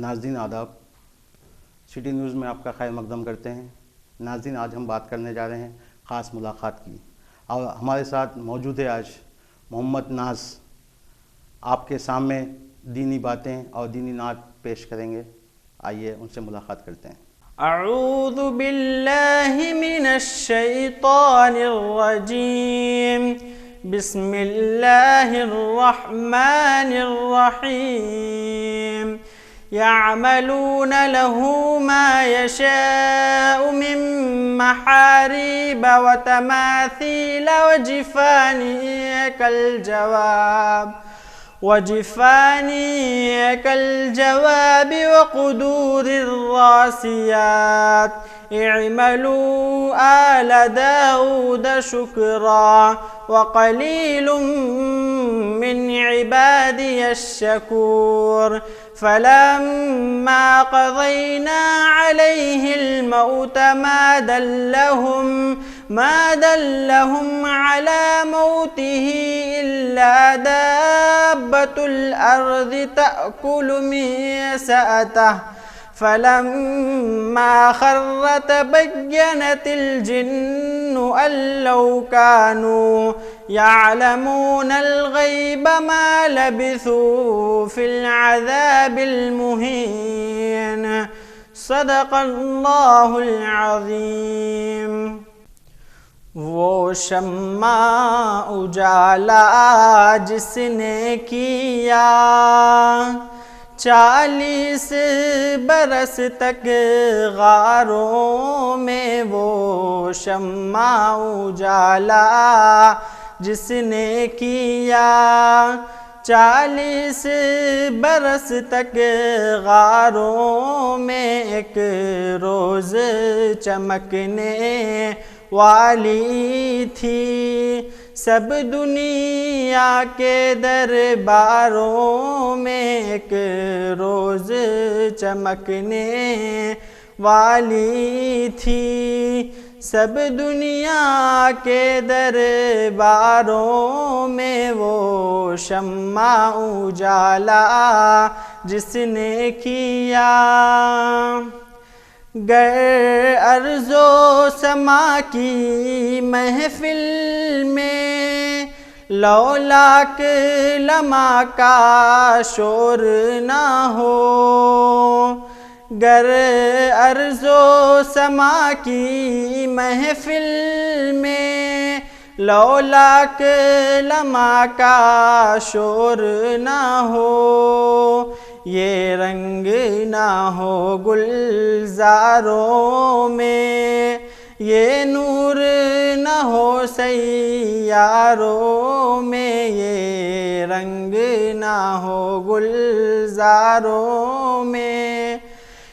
ناظرین آداب، city news میں آپ کا خیر مقدم کرتے ہیں۔ ناظرین، آج ہم بات کرنے جا رہے ہیں خاص ملاقات کی، اور ہمارے ساتھ موجود ہے آج محمد ناز، آپ کے سامنے دینی باتیں اور دینی نعت پیش کریں گے۔ آئیے ان سے ملاقات کرتے ہیں۔ اعوذ باللہ من الشیطان الرجیم، بسم اللہ الرحمن الرحیم۔ يعملون له ما يشاء من محاريب وتماثيل وجفان كالجواب وقدور الراسيات، اعملوا آل داود شكرا وقليل من عبادي الشكور۔ فلما قضينا عليه الموت ما دلهم على موته إلا دابة الأرض تأكل من سأته، فلما خر تبينت الجن أن لو كانوا يعلمون الغيب ما لبثوا في العذاب المهين۔ صدق اللہ العظیم۔ وہ شمع اجالا جس نے کیا 40 برس تک غاروں میں، وہ شمع اجالا جس نے کیا 40 برس تک غاروں میں، ایک روز چمکنے والی تھی سب دنیا کے درباروں میں، ایک روز چمکنے والی تھی سب دنیا کے درباروں میں، وہ شمع اجالا جس نے کیا۔ گر ارض و سما کی محفل میں لولاک لمع کا شور نہ ہو، گر ارض و سما کی محفل میں لولاک لمع کا شور نہ ہو، یہ رنگ نہ ہو گلزاروں میں، یہ نور نہ ہو سیاروں میں، یہ رنگ نہ ہو گلزاروں میں،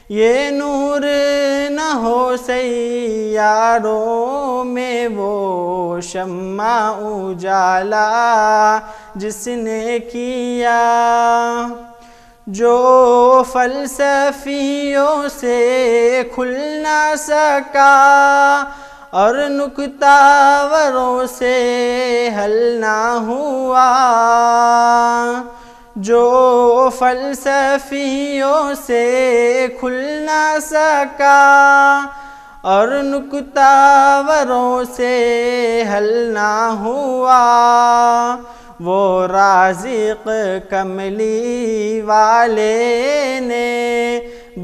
یہ نور نہ ہو سیاروں میں، وہ شمع اجالا جس نے کیا۔ جو فلسفیوں سے کھل نہ سکا اور نکتہ وروں سے حل نہ ہوا، جو فلسفیوں سے کھل نہ سکا اور نکتہ وروں سے حل نہ ہوا، وہ رازق کملی والے نے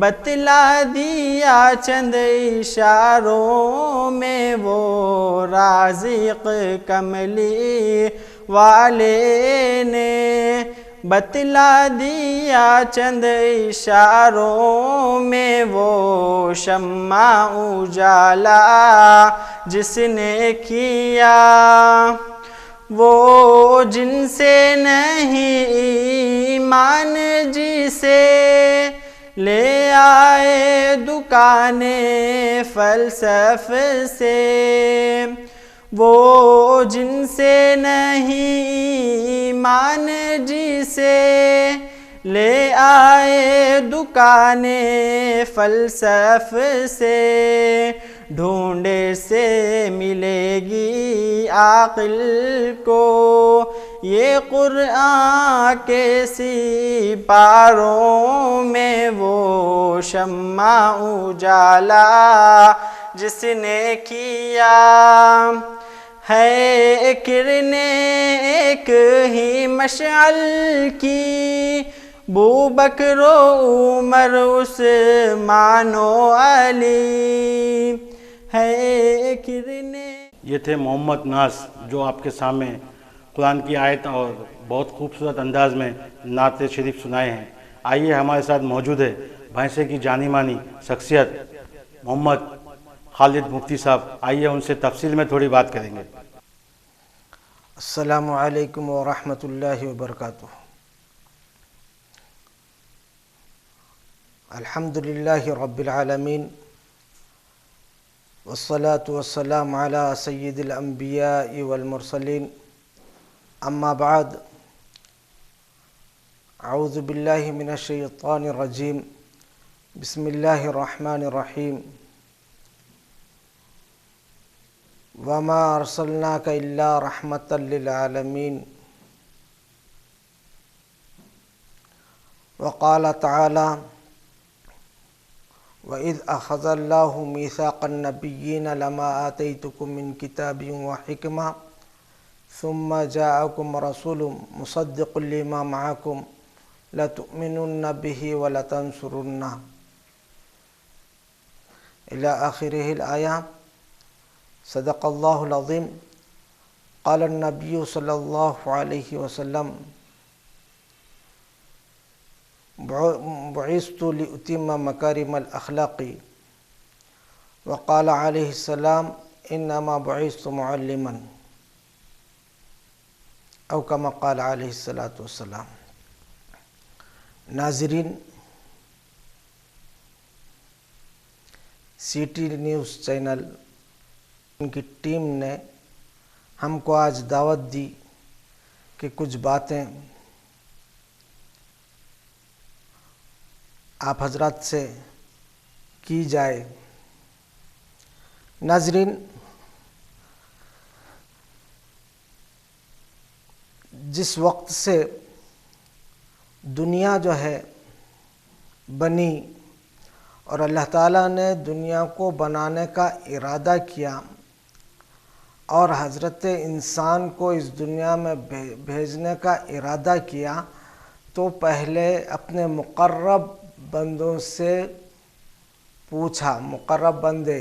بتلا دیا چند اشاروں میں، وہ رازق کملی والے نے بتلا دیا چند اشاروں میں، وہ شمع اجالا جس نے کیا۔ وہ جن سے نہیں ایمان جسے لے آئے دکان فلسف سے، وہ جن سے نہیں ایمان جسے لے آئے دکان فلسف سے، ڈھونڈے سے ملے گی عاقل کو یہ قرآن کے سپاروں میں وہ شمع اجالا جس نے کیا ہے، کرن ایک ہی مشعل کی، بو بکر و عمر عثمان و علی ہے کرن۔ یہ تھے محمد ناز جو آپ کے سامنے قرآن کی آیت اور بہت خوبصورت انداز میں نعت شریف سنائے ہیں۔ آئیے ہمارے ساتھ موجود ہے بھینسے کی جانی مانی شخصیت محمد خالد مفتی صاحب، آئیے ان سے تفصیل میں تھوڑی بات کریں گے۔ السلام علیکم ورحمۃ اللہ وبرکاتہ۔ الحمد للہ رب العالمین، والصلاة والسلام علی سید الانبیاء والمرسلین، اما بعد، اعوذ باللہ من الشیطان الرجیم، بسم اللہ الرحمن الرحیم، وما ارسلناک الا رحمۃ للعالمین، وقال تعالی وَإِذْ أَخَذَ اللَّهُ مِيثَاقَ النَّبِيِّينَ لَمَا آتَيْتُكُم مِّن كِتَابٍ وَحِكْمَةٍ ثُمَّ جَاءَكُمْ رَسُولٌ مُصَدِّقٌ لِّمَا مَعَكُمْ لَتُؤْمِنُنَّ بِهِ وَلَتَنصُرُنَّهُ إِلَى آخِرِهِ الآية۔ صدق اللہ العظیم۔ قال النبی صلی اللہ علیہ وسلم بعثت لأتم مکارم الاخلاق، وقال علیہ السلام انما بعثت معلما، او کما قال علیہ الصلاۃ والسلام۔ ناظرین، سی ٹی نیوز چینل ان کی ٹیم نے ہم کو آج دعوت دی کہ کچھ باتیں آپ حضرات سے کی جائے۔ ناظرین، جس وقت سے دنیا جو ہے بنی اور اللہ تعالیٰ نے دنیا کو بنانے کا ارادہ کیا اور حضرت انسان کو اس دنیا میں بھیجنے کا ارادہ کیا، تو پہلے اپنے مقرب بندوں سے پوچھا۔ مقرب بندے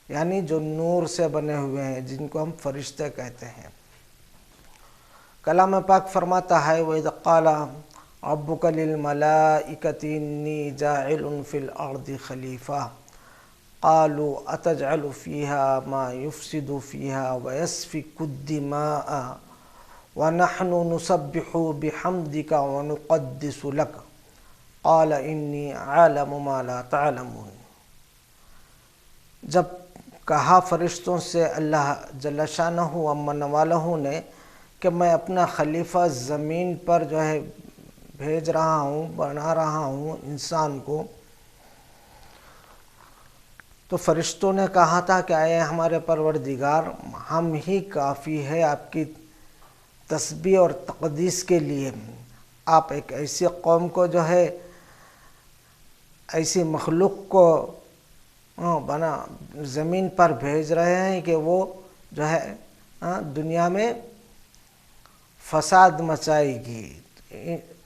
یعنی جو نور سے بنے ہوئے ہیں، جن کو ہم فرشتے کہتے ہیں۔ کلام پاک فرماتا ہے وَإِذْ قَالَ رَبُّكَ لِلْمَلَائِكَةِ إِنِّي جَاعِلٌ فِي الْأَرْضِ خَلِيفَةً قَالُوا أَتَجْعَلُ فِيهَا مَا يُفْسِدُ فِيهَا وَيَسْفِكُ الدِّمَاءَ وَنَحْنُ نُسَبِّحُ بِحَمْدِكَ وَنُقَدِّسُ لَكَ قال انی عالم ما لا تعلمون۔ جب کہا فرشتوں سے اللہ جل شانہ ومن والہ نے کہ میں اپنا خلیفہ زمین پر جو ہے بھیج رہا ہوں، بنا رہا ہوں انسان کو، تو فرشتوں نے کہا تھا کہ اے ہمارے پروردگار، ہم ہی کافی ہے آپ کی تسبیح اور تقدیس کے لیے۔ آپ ایک ایسی قوم کو جو ہے، ایسی مخلوق کو بنا زمین پر بھیج رہے ہیں کہ وہ جو ہے دنیا میں فساد مچائے گی۔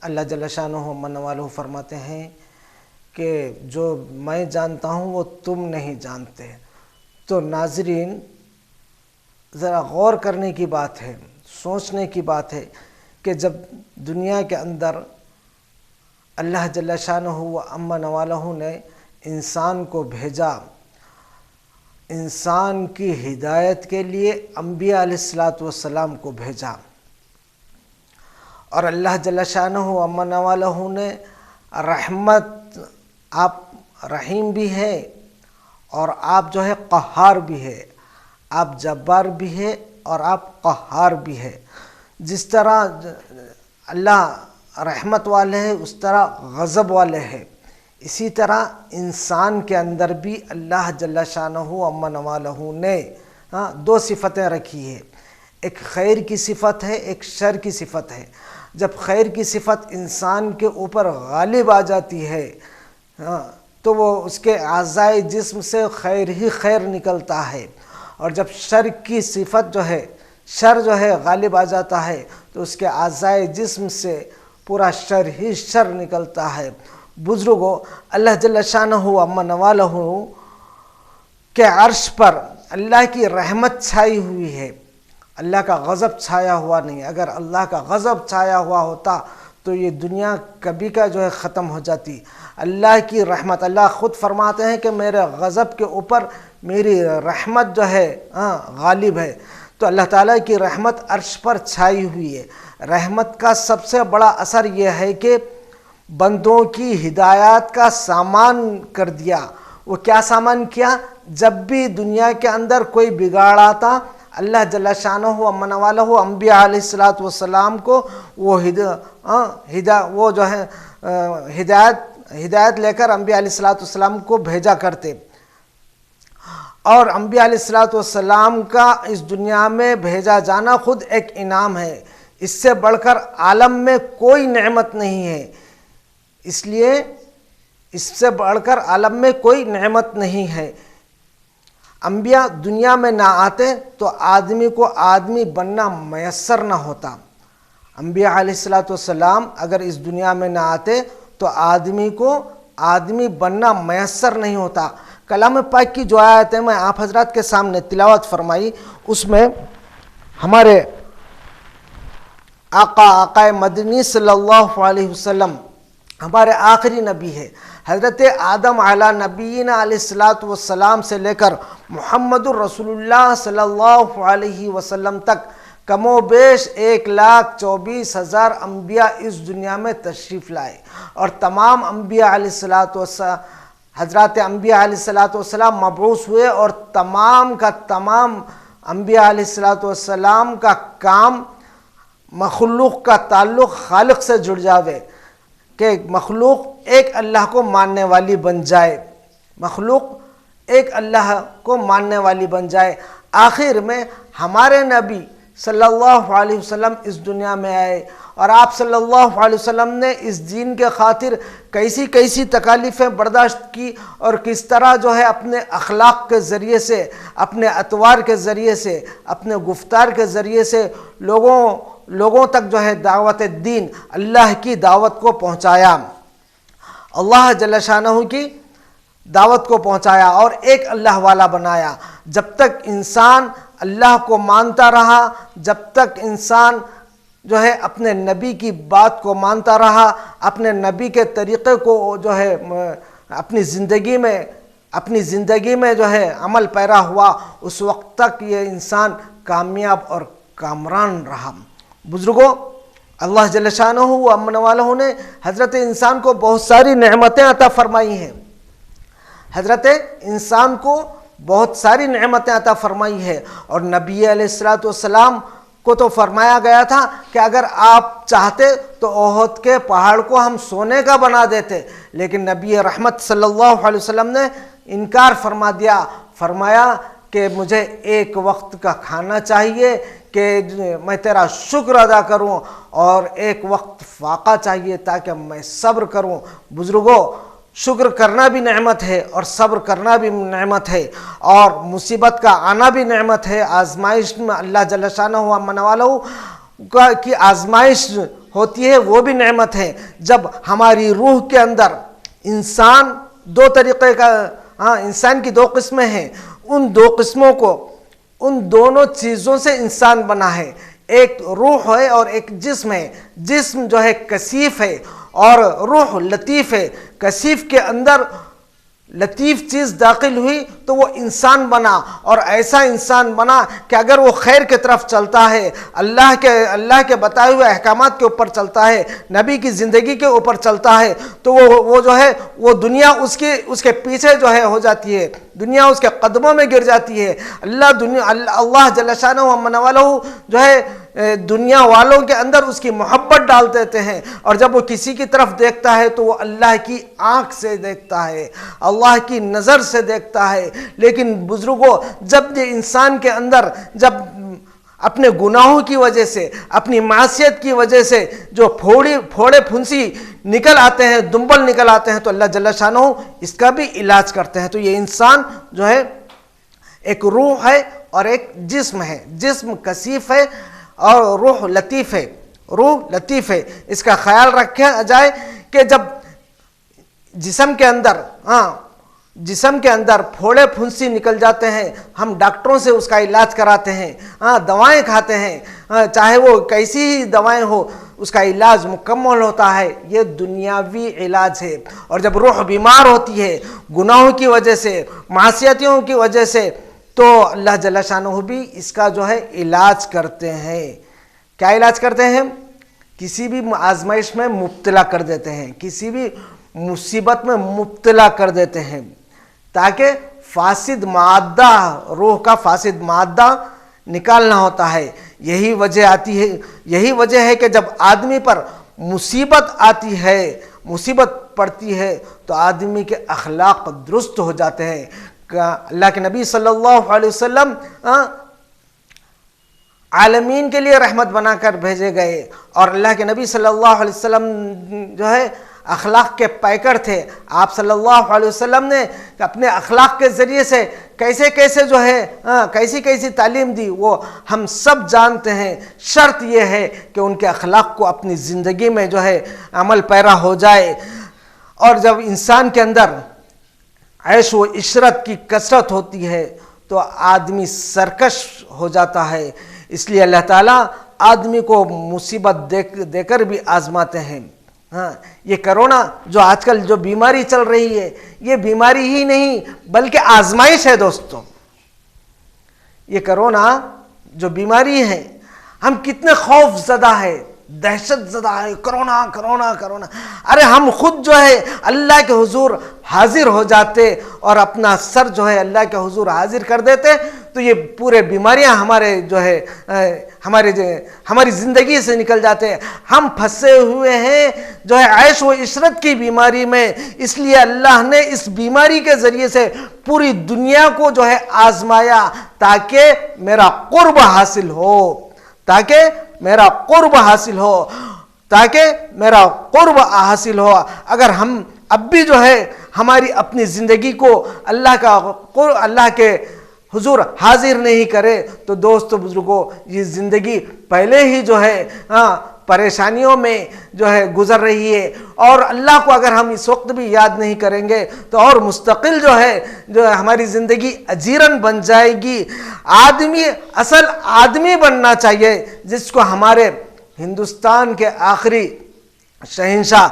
اللہ جل شانہ من والہ فرماتے ہیں کہ جو میں جانتا ہوں وہ تم نہیں جانتے۔ تو ناظرین، ذرا غور کرنے کی بات ہے، سوچنے کی بات ہے کہ جب دنیا کے اندر اللہ جل شانہ و امن والہ نے انسان کو بھیجا، انسان کی ہدایت کے لیے انبیاء علیہ السلام کو بھیجا، اور اللہ جل شانہ و امن والہ نے رحمت، آپ رحیم بھی ہے اور آپ جو ہے قہار بھی ہے، آپ جبار بھی ہے اور آپ قہار بھی ہے۔ جس طرح اللہ رحمت والے ہیں اس طرح غضب والے ہیں، اسی طرح انسان کے اندر بھی اللہ جل شانہ امن والہ نے دو صفتیں رکھی ہیں، ایک خیر کی صفت ہے، ایک شر کی صفت ہے۔ جب خیر کی صفت انسان کے اوپر غالب آ جاتی ہے تو وہ اس کے اعضائے جسم سے خیر ہی خیر نکلتا ہے، اور جب شر کی صفت جو ہے، شر جو ہے غالب آ جاتا ہے تو اس کے اعضائے جسم سے پورا شر ہی شر نکلتا ہے۔ بزرگوں، اللہ جل شانہ عما نوالہ کے عرش پر اللہ کی رحمت چھائی ہوئی ہے، اللہ کا غضب چھایا ہوا نہیں۔ اگر اللہ کا غضب چھایا ہوا ہوتا تو یہ دنیا کبھی کا جو ہے ختم ہو جاتی۔ اللہ کی رحمت، اللہ خود فرماتے ہیں کہ میرے غضب کے اوپر میری رحمت جو ہے غالب ہے۔ تو اللہ تعالیٰ کی رحمت عرش پر چھائی ہوئی ہے۔ رحمت کا سب سے بڑا اثر یہ ہے کہ بندوں کی ہدایات کا سامان کر دیا۔ وہ کیا سامان کیا؟ جب بھی دنیا کے اندر کوئی بگاڑ آتا، اللہ جل شانہ عما نوالہ انبیاء علیہ السلام کو وہ جو ہے ہدایت لے کر انبیاء علیہ السلام کو بھیجا کرتے، اور انبیاء علیہ السلام کا اس دنیا میں بھیجا جانا خود ایک انعام ہے۔ اس سے بڑھ کر عالم میں کوئی نعمت نہیں ہے، اس لیے اس سے بڑھ کر عالم میں کوئی نعمت نہیں ہے۔ انبیاء دنیا میں نہ آتے تو آدمی کو آدمی بننا میسر نہ ہوتا۔ انبیاء علیہ السلام اگر اس دنیا میں نہ آتے تو آدمی کو آدمی بننا میسر نہیں ہوتا۔ کلام پاک کی جو آیت ہے میں آپ حضرات کے سامنے تلاوت فرمائی، اس میں ہمارے آقا مدنی صلی اللہ علیہ وسلم ہمارے آخری نبی ہے۔ حضرت آدم علی نبینا علیہ السلام سے لے کر محمد الرسول اللہ صلی اللہ علیہ وسلم تک کم و بیش 1,24,000 انبیاء اس دنیا میں تشریف لائے، اور تمام انبیاء علیہ حضرات انبیاء علیہ السلام مبعوث ہوئے، اور تمام کا تمام انبیاء علیہ السلام کا کام مخلوق کا تعلق خالق سے جڑ جاوے، کہ مخلوق ایک اللہ کو ماننے والی بن جائے، مخلوق ایک اللہ کو ماننے والی بن جائے۔ آخر میں ہمارے نبی صلی اللہ علیہ وسلم اس دنیا میں آئے، اور آپ صلی اللہ علیہ وسلم نے اس دین کے خاطر کیسی کیسی تکالیفیں برداشت کی، اور کس طرح جو ہے اپنے اخلاق کے ذریعے سے، اپنے اطوار کے ذریعے سے، اپنے گفتار کے ذریعے سے لوگوں تک جو ہے دعوت دین، اللہ کی دعوت کو پہنچایا، اللہ جل شانہ کی دعوت کو پہنچایا، اور ایک اللہ والا بنایا۔ جب تک انسان اللہ کو مانتا رہا، جب تک انسان جو ہے اپنے نبی کی بات کو مانتا رہا، اپنے نبی کے طریقے کو جو ہے اپنی زندگی میں جو ہے عمل پیرا ہوا، اس وقت تک یہ انسان کامیاب اور کامران رہا۔ بزرگوں، اللہ جل شانہ عما نوالہ نے حضرت انسان کو بہت ساری نعمتیں عطا فرمائی ہیں، حضرت انسان کو بہت ساری نعمتیں عطا فرمائی ہے، اور نبی علیہ السلام کو تو فرمایا گیا تھا کہ اگر آپ چاہتے تو احد کے پہاڑ کو ہم سونے کا بنا دیتے، لیکن نبی رحمت صلی اللہ علیہ وسلم نے انکار فرما دیا، فرمایا کہ مجھے ایک وقت کا کھانا چاہیے کہ میں تیرا شکر ادا کروں، اور ایک وقت فاقہ چاہیے تاکہ میں صبر کروں۔ بزرگوں، شکر کرنا بھی نعمت ہے، اور صبر کرنا بھی نعمت ہے، اور مصیبت کا آنا بھی نعمت ہے۔ آزمائش میں اللہ جل شانہ عما نوالہ کی آزمائش ہوتی ہے، وہ بھی نعمت ہے۔ جب ہماری روح کے اندر انسان دو طریقے کا انسان کی دو قسمیں ہیں، ان دو قسموں کو، ان دونوں چیزوں سے انسان بنا ہے، ایک روح ہے اور ایک جسم ہے۔ جسم جو ہے کثیف ہے اور روح لطیف ہے۔ کثیف کے اندر لطیف چیز داخل ہوئی تو وہ انسان بنا، اور ایسا انسان بنا کہ اگر وہ خیر کی طرف چلتا ہے، اللہ کے بتائے ہوئے احکامات کے اوپر چلتا ہے، نبی کی زندگی کے اوپر چلتا ہے، تو وہ جو ہے وہ دنیا اس کے پیچھے جو ہے ہو جاتی ہے، دنیا اس کے قدموں میں گر جاتی ہے۔ اللہ جل شانہ عما نوالہ جو ہے دنیا والوں کے اندر اس کی محبت ڈال دیتے ہیں، اور جب وہ کسی کی طرف دیکھتا ہے تو وہ اللہ کی آنکھ سے دیکھتا ہے، اللہ کی نظر سے دیکھتا ہے۔ لیکن بزرگوں، جب یہ انسان کے اندر جب اپنے گناہوں کی وجہ سے، اپنی معصیت کی وجہ سے جو پھوڑے پھنسی نکل آتے ہیں، دنبل نکل آتے ہیں، تو اللہ جل شانہ اس کا بھی علاج کرتے ہیں۔ تو یہ انسان جو ہے ایک روح ہے اور ایک جسم ہے، جسم کثیف ہے اور روح لطیف ہے، روح لطیف ہے۔ اس کا خیال رکھا جائے کہ جب جسم کے اندر پھوڑے پھنسی نکل جاتے ہیں، ہم ڈاکٹروں سے اس کا علاج کراتے ہیں، دوائیں کھاتے ہیں، چاہے وہ کیسی ہی دوائیں ہو، اس کا علاج مکمل ہوتا ہے، یہ دنیاوی علاج ہے۔ اور جب روح بیمار ہوتی ہے گناہوں کی وجہ سے، معصیتوں کی وجہ سے، تو اللہ جل شانہ بھی اس کا جو ہے علاج کرتے ہیں۔ کیا علاج کرتے ہیں؟ کسی بھی آزمائش میں مبتلا کر دیتے ہیں، کسی بھی مصیبت میں مبتلا کر دیتے ہیں، تاکہ فاسد مادہ، روح کا فاسد مادہ نکالنا ہوتا ہے۔ یہی وجہ ہے کہ جب آدمی پر مصیبت آتی ہے، مصیبت پڑتی ہے، تو آدمی کے اخلاق درست ہو جاتے ہیں۔ اللہ کے نبی صلی اللہ علیہ وسلم عالمین کے لیے رحمت بنا کر بھیجے گئے، اور اللہ کے نبی صلی اللہ علیہ وسلم جو ہے اخلاق کے پیکر تھے۔ آپ صلی اللہ علیہ وسلم نے اپنے اخلاق کے ذریعے سے کیسے جو ہے کیسی تعلیم دی، وہ ہم سب جانتے ہیں۔ شرط یہ ہے کہ ان کے اخلاق کو اپنی زندگی میں جو ہے عمل پیرا ہو جائے۔ اور جب انسان کے اندر عیش و عشرت کی کثرت ہوتی ہے تو آدمی سرکش ہو جاتا ہے۔ اس لیے اللہ تعالیٰ آدمی کو مصیبت دے کر بھی آزماتے ہیں۔ یہ کرونا جو آج کل جو بیماری چل رہی ہے، یہ بیماری ہی نہیں بلکہ آزمائش ہے دوستوں۔ یہ کرونا جو بیماری ہے، ہم کتنے خوف زدہ ہے، دہشت زدہ ہے، کرونا کرونا کرونا۔ ارے ہم خود جو ہے اللہ کے حضور حاضر ہو جاتے اور اپنا سر جو ہے اللہ کے حضور حاضر کر دیتے، تو یہ پورے بیماریاں ہماری زندگی سے نکل جاتے ہیں۔ ہم پھنسے ہوئے ہیں جو ہے عیش و عشرت کی بیماری میں، اس لیے اللہ نے اس بیماری کے ذریعے سے پوری دنیا کو جو ہے آزمایا، تاکہ میرا قرب حاصل ہو، تاکہ میرا قرب حاصل ہو۔ اگر ہم اب بھی جو ہے ہماری اپنی زندگی کو اللہ کے حضور حاضر نہیں کرے، تو دوستو بزرگوں، یہ زندگی پہلے ہی جو ہے پریشانیوں میں جو ہے گزر رہی ہے، اور اللہ کو اگر ہم اس وقت بھی یاد نہیں کریں گے تو اور مستقل جو ہے ہماری زندگی اجیرن بن جائے گی۔ اصل آدمی بننا چاہیے، جس کو ہمارے ہندوستان کے آخری شہنشاہ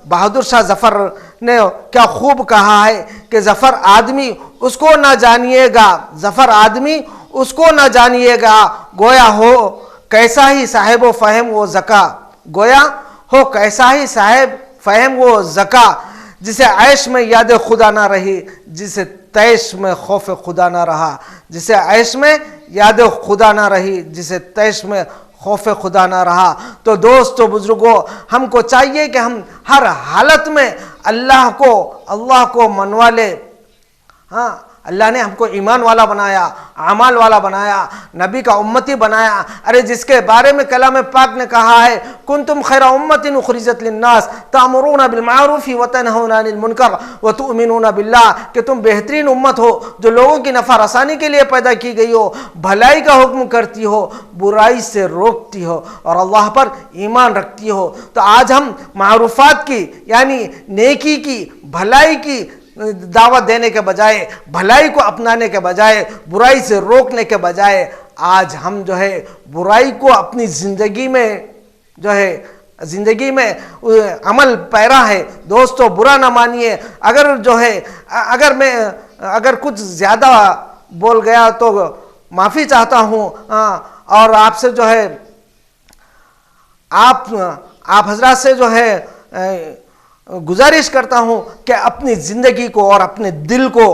بہادر شاہ ظفر نے کیا خوب کہا ہے کہ ظفر آدمی اس کو نہ جانیے گا، ظفر آدمی اس کو نہ جانیے گا، گویا ہو کیسا ہی صاحب و فہم و ذکا، گویا ہو کیسا ہی صاحب فہم و ذکا، جسے عیش میں یاد خدا نہ رہی، جسے تیش میں خوف خدا نہ رہا، جسے عیش میں یاد خدا نہ رہی، جسے تیش میں خوف خدا نہ رہا۔ تو دوستو بزرگوں، ہم کو چاہیے کہ ہم ہر حالت میں اللہ کو منوا لے۔ اللہ نے ہم کو ایمان والا بنایا، اعمال والا بنایا، نبی کا امتی بنایا۔ ارے جس کے بارے میں کلام پاک نے کہا ہے، کنتم خیر امت اخرجت للناس تأمرون بالمعروف وتنہون عن المنکر وتؤمنون باللہ، کہ تم بہترین امت ہو جو لوگوں کی نفع رسانی کے لیے پیدا کی گئی ہو، بھلائی کا حکم کرتی ہو، برائی سے روکتی ہو، اور اللہ پر ایمان رکھتی ہو۔ تو آج ہم معروفات کی یعنی نیکی کی، بھلائی کی دعوت دینے کے بجائے، بھلائی کو اپنانے کے بجائے، برائی سے روکنے کے بجائے، آج ہم جو ہے برائی کو اپنی زندگی میں عمل پیرا ہے۔ دوستو برا نہ مانیے، اگر کچھ زیادہ بول گیا تو معافی چاہتا ہوں، اور آپ سے جو ہے آپ حضرات سے جو ہے گزارش کرتا ہوں کہ اپنی زندگی کو اور اپنے دل کو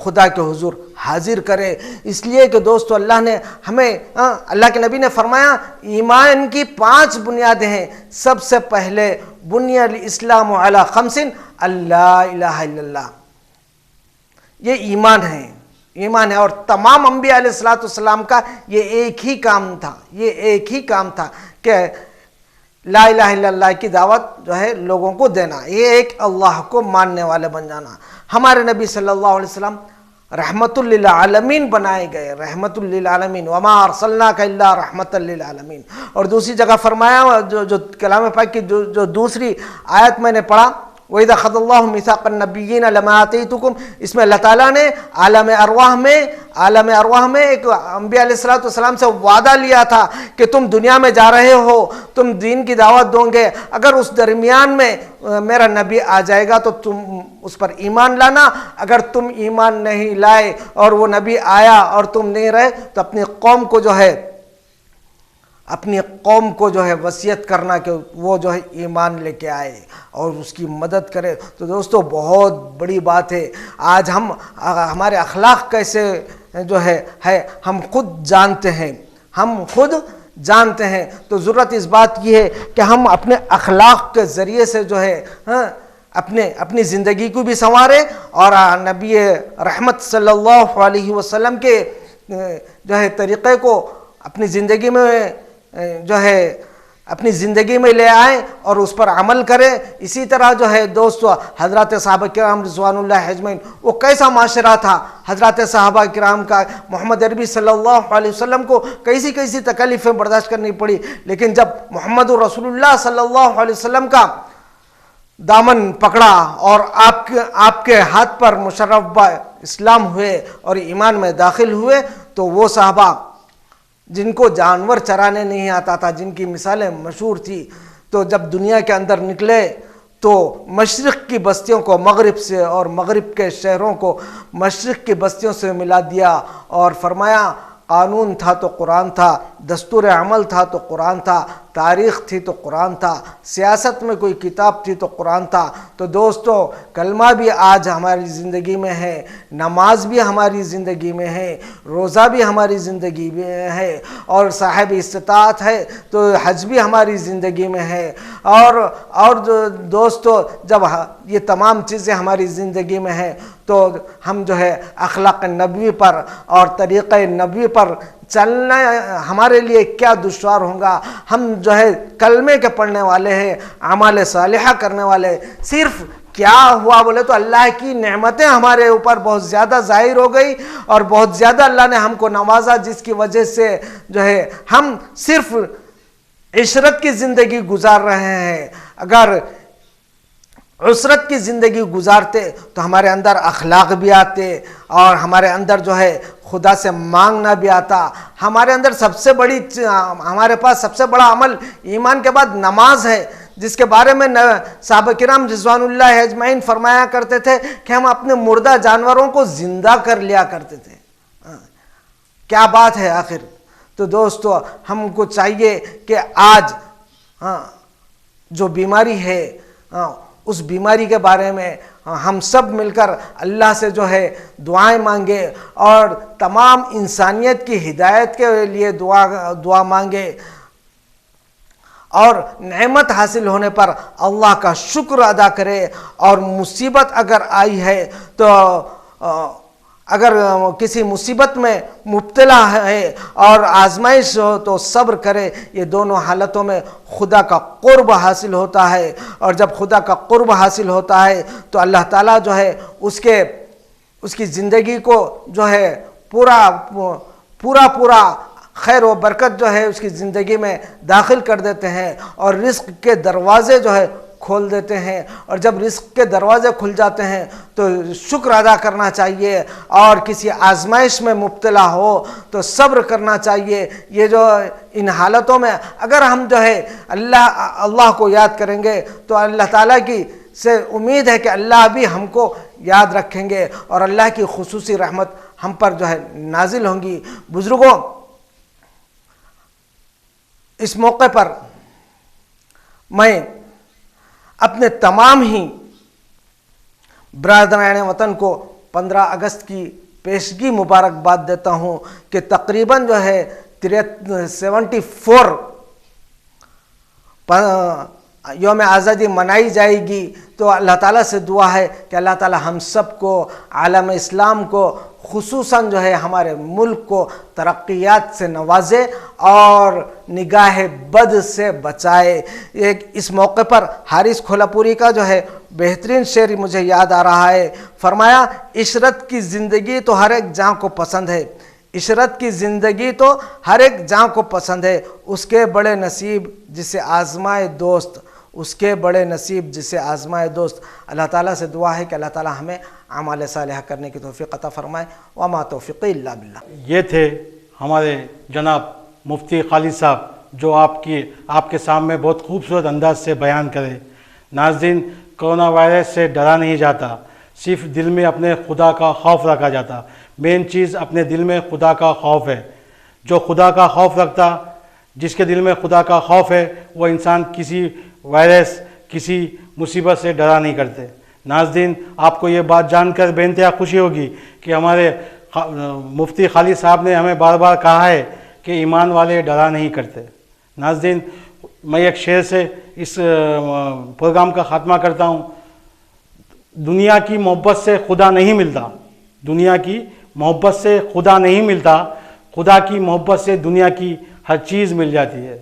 خدا کے حضور حاضر کرے۔ اس لیے کہ دوستو اللہ نے ہمیں اللہ کے نبی نے فرمایا ایمان کی 5 بنیادیں ہیں۔ سب سے پہلے بنی الاسلام علی 5 اللہ الہ الا اللہ، یہ ایمان ہے، ایمان ہے. اور تمام انبیاء علیہ السلام کا یہ ایک ہی کام تھا, یہ ایک ہی کام تھا کہ لا الہ الا اللہ کی دعوت جو ہے لوگوں کو دینا, یہ ایک اللہ کو ماننے والے بن جانا. ہمارے نبی صلی اللہ علیہ وسلم رحمت للعالمین بنائے گئے, رحمت للعالمین, وما ارسلناک الا رحمت للعالمین. اور دوسری جگہ فرمایا, جو کلام پاک کی جو دوسری آیت میں نے پڑھا, وَإِذَا خَذَ اللَّهُ مِيثَاقَ النَّبِيِّينَ لَمَا آتَيْتُكُمْ, اس میں اللہ تعالیٰ نے عالم ارواح میں ایک انبیاء علیہ السلام سے وعدہ لیا تھا کہ تم دنیا میں جا رہے ہو, تم دین کی دعوت دو گے, اگر اس درمیان میں میرا نبی آ جائے گا تو تم اس پر ایمان لانا, اگر تم ایمان نہیں لائے اور وہ نبی آیا اور تم نہیں رہے تو اپنی قوم کو جو ہے وصیت کرنا کہ وہ جو ہے ایمان لے کے آئے اور اس کی مدد کرے. تو دوستو بہت بڑی بات ہے. آج ہمارے اخلاق کیسے جو ہے ہم خود جانتے ہیں. تو ضرورت اس بات کی ہے کہ ہم اپنے اخلاق کے ذریعے سے جو ہے اپنی زندگی کو بھی سنواریں اور نبی رحمت صلی اللہ علیہ وسلم کے جو ہے طریقے کو اپنی زندگی میں لے آئیں اور اس پر عمل کریں. اسی طرح جو ہے دوستو حضرات صحابہ کرام رضوان اللہ اجمعین, وہ کیسا معاشرہ تھا حضرات صحابہ کرام کا. محمد عربی صلی اللہ علیہ وسلم کو کیسی تکلیفیں برداشت کرنی پڑی, لیکن جب محمد رسول اللہ صلی اللہ علیہ وسلم کا دامن پکڑا اور آپ کے ہاتھ پر مشرف اسلام ہوئے اور ایمان میں داخل ہوئے, تو وہ صحابہ جن کو جانور چرانے نہیں آتا تھا, جن کی مثالیں مشہور تھی, تو جب دنیا کے اندر نکلے تو مشرق کی بستیوں کو مغرب سے اور مغرب کے شہروں کو مشرق کی بستیوں سے ملا دیا اور فرمایا قانون تھا تو قرآن تھا, دستور عمل تھا تو قرآن تھا, تاریخ تھی تو قرآن تھا, سیاست میں کوئی کتاب تھی تو قرآن تھا. تو دوستو کلمہ بھی آج ہماری زندگی میں ہے, نماز بھی ہماری زندگی میں ہے, روزہ بھی ہماری زندگی میں ہے, اور صاحب استطاعت ہے تو حج بھی ہماری زندگی میں ہے. اور دوستو جب یہ تمام چیزیں ہماری زندگی میں ہیں تو ہم جو ہے اخلاق نبوی پر اور طریقہ نبوی پر چلنا ہمارے لیے کیا دشوار ہوگا. ہم جو ہے کلمے کے پڑھنے والے ہیں, اعمال صالحہ کرنے والے. صرف کیا ہوا بولے تو اللہ کی نعمتیں ہمارے اوپر بہت زیادہ ظاہر ہو گئی اور بہت زیادہ اللہ نے ہم کو نوازا, جس کی وجہ سے جو ہے ہم صرف عشرت کی زندگی گزار رہے ہیں. اگر عسرت کی زندگی گزارتے تو ہمارے اندر اخلاق بھی آتے اور ہمارے اندر جو ہے خدا سے مانگنا بھی آتا. ہمارے اندر ہمارے پاس سب سے بڑا عمل ایمان کے بعد نماز ہے, جس کے بارے میں صحابہ کرام رضوان اللہ اجمعین فرمایا کرتے تھے کہ ہم اپنے مردہ جانوروں کو زندہ کر لیا کرتے تھے. کیا بات ہے آخر. تو دوستو ہم کو چاہیے کہ آج جو بیماری ہے اس بیماری کے بارے میں ہم سب مل کر اللہ سے جو ہے دعائیں مانگے اور تمام انسانیت کی ہدایت کے لیے دعا مانگے, اور نعمت حاصل ہونے پر اللہ کا شکر ادا کرے. اور مصیبت اگر آئی ہے تو اگر کسی مصیبت میں مبتلا ہے اور آزمائش ہو تو صبر کرے. یہ دونوں حالتوں میں خدا کا قرب حاصل ہوتا ہے, اور جب خدا کا قرب حاصل ہوتا ہے تو اللہ تعالیٰ جو ہے اس کی زندگی کو جو ہے پورا خیر و برکت جو ہے اس کی زندگی میں داخل کر دیتے ہیں اور رزق کے دروازے جو ہے کھول دیتے ہیں. اور جب رزق کے دروازے کھل جاتے ہیں تو شکر ادا کرنا چاہیے, اور کسی آزمائش میں مبتلا ہو تو صبر کرنا چاہیے. یہ جو ان حالتوں میں اگر ہم جو ہے اللہ کو یاد کریں گے تو اللہ تعالیٰ کی سے امید ہے کہ اللہ بھی ہم کو یاد رکھیں گے اور اللہ کی خصوصی رحمت ہم پر جو ہے نازل ہوں گی. بزرگوں, اس موقع پر میں اپنے تمام ہی برادران وطن کو 15 اگست کی پیشگی مبارکباد دیتا ہوں کہ تقریباً جو ہے 74 یوم آزادی منائی جائے گی. تو اللہ تعالیٰ سے دعا ہے کہ اللہ تعالیٰ ہم سب کو, عالم اسلام کو خصوصاً جو ہے ہمارے ملک کو ترقیات سے نوازے اور نگاہ بد سے بچائے۔ اس موقع پر حارث کھولا پوری کا جو ہے بہترین شعر مجھے یاد آ رہا ہے، فرمایا عشرت کی زندگی تو ہر ایک جاں کو پسند ہے، عشرت کی زندگی تو ہر ایک جاں کو پسند ہے، اس کے بڑے نصیب جسے آزمائے دوست، اس کے بڑے نصیب جسے آزمائے دوست۔ اللہ تعالیٰ سے دعا ہے کہ اللہ تعالیٰ ہمیں اعمال صالحہ کرنے کی توفیق عطا فرمائے، وما توفیقی الا باللہ۔ یہ تھے ہمارے جناب مفتی خالد صاحب جو آپ کے سامنے بہت خوبصورت انداز سے بیان کرے۔ ناظرین، کرونا وائرس سے ڈرا نہیں جاتا، صرف دل میں اپنے خدا کا خوف رکھا جاتا۔ مین چیز اپنے دل میں خدا کا خوف ہے۔ جو خدا کا خوف رکھتا، جس کے دل میں خدا کا خوف ہے، وہ انسان کسی وائرس، کسی مصیبت سے ڈرا نہیں کرتے۔ ناظرین، آپ کو یہ بات جان کر بے انتہا خوشی ہوگی کہ ہمارے مفتی خالد صاحب نے ہمیں بار بار کہا ہے کہ ایمان والے ڈرا نہیں کرتے۔ ناظرین، میں ایک شعر سے اس پروگرام کا خاتمہ کرتا ہوں۔ دنیا کی محبت سے خدا نہیں ملتا، دنیا کی محبت سے خدا نہیں ملتا، خدا کی محبت سے دنیا کی ہر چیز مل جاتی ہے۔